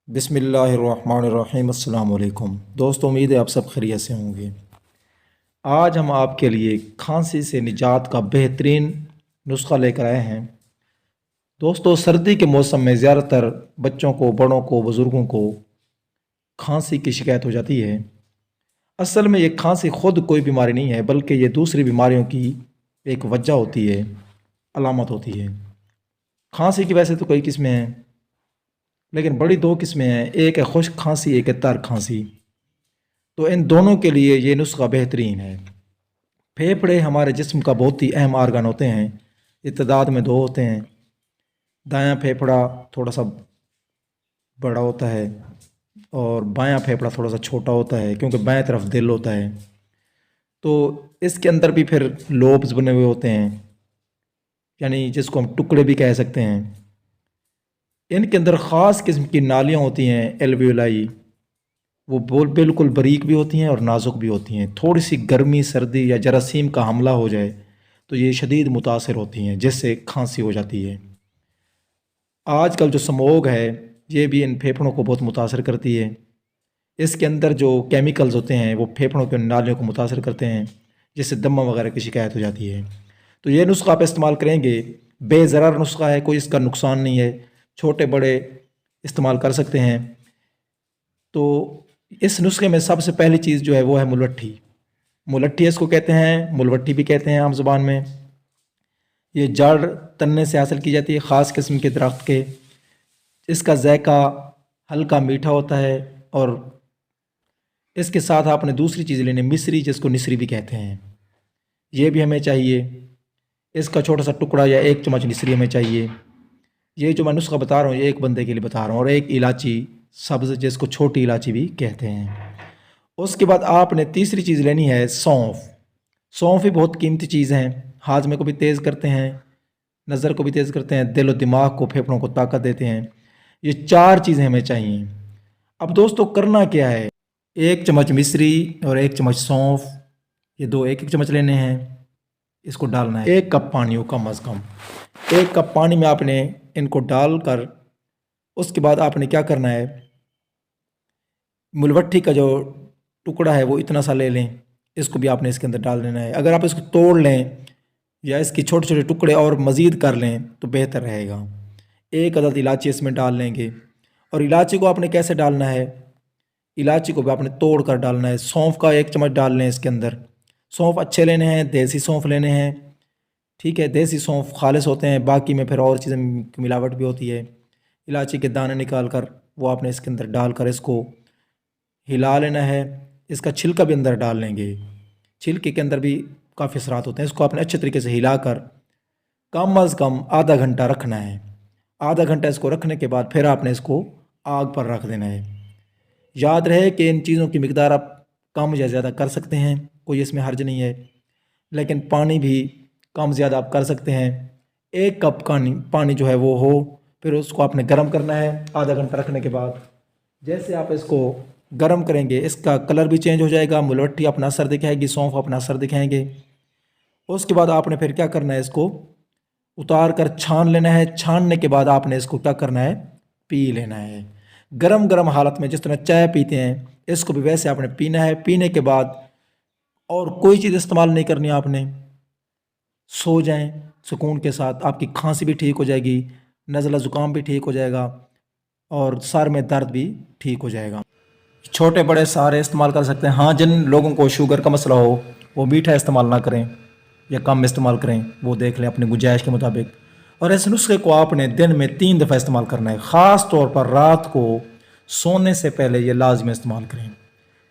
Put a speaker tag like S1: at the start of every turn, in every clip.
S1: بسم اللہ الرحمن الرحیم۔ السلام علیکم دوستو، امید ہے آپ سب خیریت سے ہوں گے۔ آج ہم آپ کے لیے کھانسی سے نجات کا بہترین نسخہ لے کر آئے ہیں۔ دوستو، سردی کے موسم میں زیادہ تر بچوں کو، بڑوں کو، بزرگوں کو کھانسی کی شکایت ہو جاتی ہے۔ اصل میں یہ کھانسی خود کوئی بیماری نہیں ہے، بلکہ یہ دوسری بیماریوں کی ایک وجہ ہوتی ہے، علامت ہوتی ہے۔ کھانسی کی ویسے تو کئی قسمیں ہیں، لیکن بڑی دو قسمیں ہیں، ایک ہے خشک کھانسی، ایک ہے تر کھانسی۔ تو ان دونوں کے لیے یہ نسخہ بہترین ہے۔ پھیپھڑے ہمارے جسم کا بہت ہی اہم آرگن ہوتے ہیں، اتعداد میں دو ہوتے ہیں۔ دایاں پھیپھڑا تھوڑا سا بڑا ہوتا ہے اور بایاں پھیپھڑا تھوڑا سا چھوٹا ہوتا ہے، کیونکہ بائیں طرف دل ہوتا ہے۔ تو اس کے اندر بھی پھر لوبز بنے ہوئے ہوتے ہیں، یعنی جس کو ہم ٹکڑے بھی کہہ سکتے ہیں۔ ان کے اندر خاص قسم کی نالیاں ہوتی ہیں، ایلویولائی، وہ بالکل باریک بھی ہوتی ہیں اور نازک بھی ہوتی ہیں۔ تھوڑی سی گرمی، سردی یا جراثیم کا حملہ ہو جائے تو یہ شدید متاثر ہوتی ہیں، جس سے کھانسی ہو جاتی ہے۔ آج کل جو سموگ ہے یہ بھی ان پھیپھڑوں کو بہت متاثر کرتی ہے۔ اس کے اندر جو کیمیکلز ہوتے ہیں وہ پھیپھڑوں کے نالیوں کو متاثر کرتے ہیں، جس سے دمہ وغیرہ کی شکایت ہو جاتی ہے۔ تو یہ نسخہ آپ استعمال کریں گے، بے ضرر نسخہ ہے، کوئی اس کا نقصان نہیں ہے، چھوٹے بڑے استعمال کر سکتے ہیں۔ تو اس نسخے میں سب سے پہلی چیز جو ہے وہ ہے ملوٹھی۔ ملٹھی اس کو کہتے ہیں، ملوٹھی بھی کہتے ہیں عام زبان میں۔ یہ جڑ تننے سے حاصل کی جاتی ہے، خاص قسم کے درخت کے۔ اس کا ذائقہ ہلکا میٹھا ہوتا ہے، اور اس کے ساتھ آپ نے دوسری چیز لینی مصری، جس کو نسری بھی کہتے ہیں، یہ بھی ہمیں چاہیے۔ اس کا چھوٹا سا ٹکڑا یا 1 چمچ نسری ہمیں چاہیے۔ یہ جو میں نسخہ بتا رہا ہوں یہ ایک بندے کے لیے بتا رہا ہوں، اور ایک الائچی سبز، جس کو چھوٹی الائچی بھی کہتے ہیں۔ اس کے بعد آپ نے تیسری چیز لینی ہے سونف۔ سونف بھی بہت قیمتی چیز ہیں، ہاضمے کو بھی تیز کرتے ہیں، نظر کو بھی تیز کرتے ہیں، دل و دماغ کو، پھیپھڑوں کو طاقت دیتے ہیں۔ یہ 4 چیزیں ہمیں چاہیے۔ اب دوستو کرنا کیا ہے، 1 چمچ مصری اور 1 چمچ سونف، یہ دو 1 چمچ لینے ہیں۔ اس کو ڈالنا ہے 1 کپ پانی ہو، کم از کم 1 کپ پانی میں آپ نے ان کو ڈال کر، اس کے بعد آپ نے کیا کرنا ہے، ملوٹھی کا جو ٹکڑا ہے وہ اتنا سا لے لیں، اس کو بھی آپ نے اس کے اندر ڈال دینا ہے۔ اگر آپ اس کو توڑ لیں یا اس کی چھوٹے چھوٹے ٹکڑے اور مزید کر لیں تو بہتر رہے گا۔ 1 عدد الائچی اس میں ڈال لیں گے، اور الائچی کو آپ نے کیسے ڈالنا ہے، الائچی کو بھی آپ نے توڑ کر ڈالنا ہے۔ سونف کا 1 چمچ ڈال لیں اس کے اندر۔ سونف اچھے لینے ہیں، دیسی سونف لینے ہیں، ٹھیک ہے، دیسی سونف خالص ہوتے ہیں، باقی میں پھر اور چیزیں ملاوٹ بھی ہوتی ہے۔ الائچی کے دانے نکال کر وہ آپ نے اس کے اندر ڈال کر اس کو ہلا لینا ہے۔ اس کا چھلکا بھی اندر ڈال لیں گے، چھلکے کے اندر بھی کافی اثرات ہوتے ہیں۔ اس کو آپ نے اچھے طریقے سے ہلا کر کم از کم آدھا گھنٹہ رکھنا ہے۔ آدھا گھنٹہ اس کو رکھنے کے بعد پھر آپ نے اس کو آگ پر رکھ دینا ہے۔ یاد رہے کہ ان چیزوں کی مقدار آپ کم یا زیادہ کر سکتے ہیں، کوئی اس میں حرج نہیں ہے، لیکن پانی بھی کم زیادہ آپ کر سکتے ہیں۔ 1 کپ پانی جو ہے وہ ہو، پھر اس کو آپ نے گرم کرنا ہے آدھا گھنٹہ رکھنے کے بعد۔ جیسے آپ اس کو گرم کریں گے اس کا کلر بھی چینج ہو جائے گا، ملوٹھی اپنا اثر دکھائے گی، سونف اپنا اثر دکھائیں گے۔ اس کے بعد آپ نے پھر کیا کرنا ہے، اس کو اتار کر چھان لینا ہے۔ چھاننے کے بعد آپ نے اس کو کیا کرنا ہے، پی لینا ہے۔ گرم گرم حالت میں جس طرح چائے پیتے ہیں اس کو بھی ویسے آپ نے پینا ہے۔ پینے کے بعد اور کوئی چیز استعمال نہیں کرنی، آپ نے سو جائیں سکون کے ساتھ۔ آپ کی کھانسی بھی ٹھیک ہو جائے گی، نزلہ زکام بھی ٹھیک ہو جائے گا، اور سر میں درد بھی ٹھیک ہو جائے گا۔ چھوٹے بڑے سارے استعمال کر سکتے ہیں۔ ہاں، جن لوگوں کو شوگر کا مسئلہ ہو وہ میٹھا استعمال نہ کریں یا کم استعمال کریں، وہ دیکھ لیں اپنی گنجائش کے مطابق۔ اور اس نسخے کو آپ نے دن میں 3 دفعہ استعمال کرنا ہے، خاص طور پر رات کو سونے سے پہلے یہ لازمی استعمال کریں۔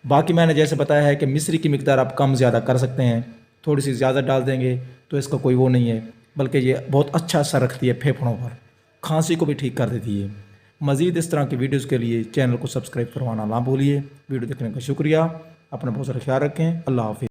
S1: باقی میں نے جیسے بتایا ہے کہ مصری کی مقدار آپ کم زیادہ کر سکتے ہیں، تھوڑی سی زیادہ ڈال دیں گے تو اس کا کوئی وہ نہیں ہے، بلکہ یہ بہت اچھا اثر رکھتی ہے پھیپھڑوں پر، کھانسی کو بھی ٹھیک کر دیتی ہے۔ مزید اس طرح کی ویڈیوز کے لیے چینل کو سبسکرائب کروانا نہ بھولیے۔ ویڈیو دیکھنے کا شکریہ، اپنا بہت سارا خیال رکھیں، اللہ حافظ۔